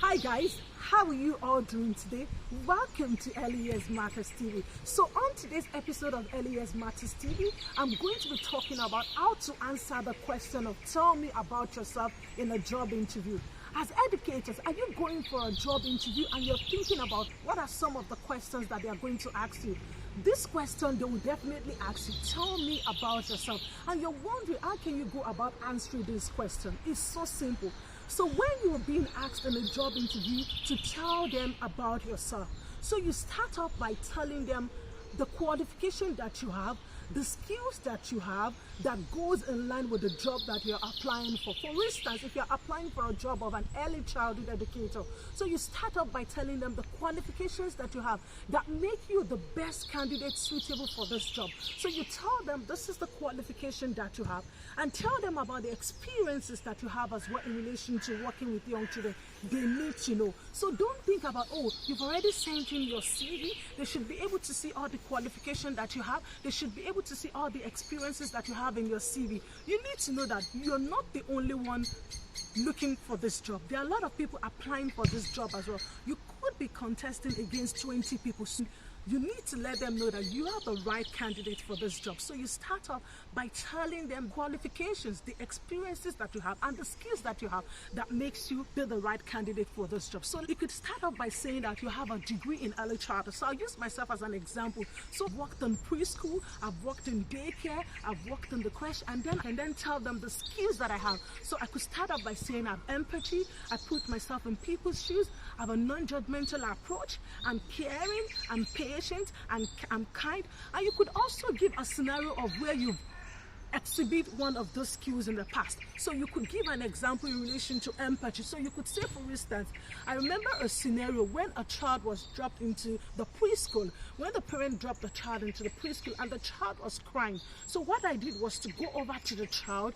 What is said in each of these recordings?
Hi guys, how are you all doing today? Welcome to Early Years Matters TV. So on today's episode of Early Years Matters TV, I'm going to be talking about how to answer the question of tell me about yourself in a job interview. As educators, are you going for a job interview and you're thinking about what are some of the questions that they are going to ask you? This question they will definitely ask you, tell me about yourself. And you're wondering, how can you go about answering this question? It's so simple. So when you're being asked in a job interview to tell them about yourself, so you start off by telling them the qualification that you have, the skills that you have that goes in line with the job that you're applying for. For instance, if you're applying for a job of an early childhood educator, so you start off by telling them the qualifications that you have that make you the best candidate suitable for this job. So you tell them this is the qualification that you have and tell them about the experiences that you have as well in relation to working with young children. They need to know. So don't think about, oh, you've already sent in your CV. They should be able to see all the qualification that you have. They should be able to see all the experiences that you have in your CV. You need to know that you're not the only one looking for this job. There are a lot of people applying for this job as well. You could be contesting against 20 people. So you need to let them know that you are the right candidate for this job. So you start off by telling them qualifications, the experiences that you have, and the skills that you have that makes you be the right candidate for this job. So you could start off by saying that you have a degree in early childhood. So I'll use myself as an example. So I've worked in preschool, I've worked in daycare, I've worked in the creche, and then tell them the skills that I have. So I could start off by saying I have empathy, I put myself in people's shoes, I have a non-judgmental approach, I'm caring, I'm patient, and I'm kind. And you could also give a scenario of where you've exhibit one of those skills in the past. So you could give an example in relation to empathy. So you could say, for instance, I remember a scenario when a child was dropped into the preschool, when the parent dropped the child into the preschool and the child was crying. So what I did was to go over to the child,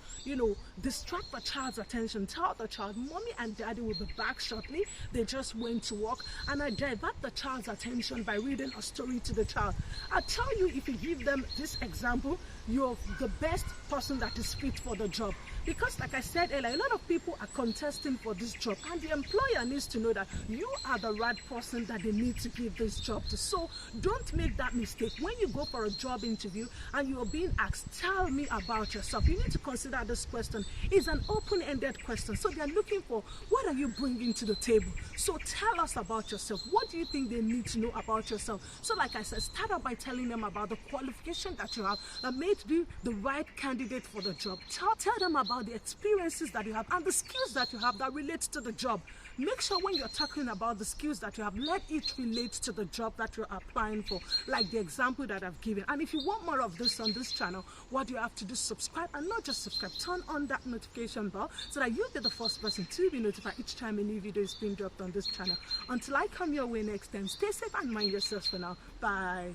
distract the child's attention, tell the child, mommy and daddy will be back shortly. They just went to work, and I divert the child's attention by reading a story to the child. I tell you, if you give them this example, you're the best person that is fit for the job. Because like I said earlier, a lot of people are contesting for this job, and the employer needs to know that you are the right person that they need to give this job to. So don't make that mistake. When you go for a job interview and you're being asked, tell me about yourself, you need to consider this question is an open-ended question. So they're looking for, what are you bringing to the table? So tell us about yourself. What do you think they need to know about yourself? So like I said, start out by telling them about the qualification that you have that made you the right candidate for the job. Tell them about the experiences that you have and the skills that you have that relates to the job. Make sure when you're talking about the skills that you have, let it relate to the job that you're applying for, like the example that I've given. And if you want more of this on this channel, what you have to do is subscribe, and not just subscribe, turn on that notification bell so that you'll be the first person to be notified each time a new video is being dropped on this channel. Until I come your way next time, stay safe and mind yourselves for now. Bye.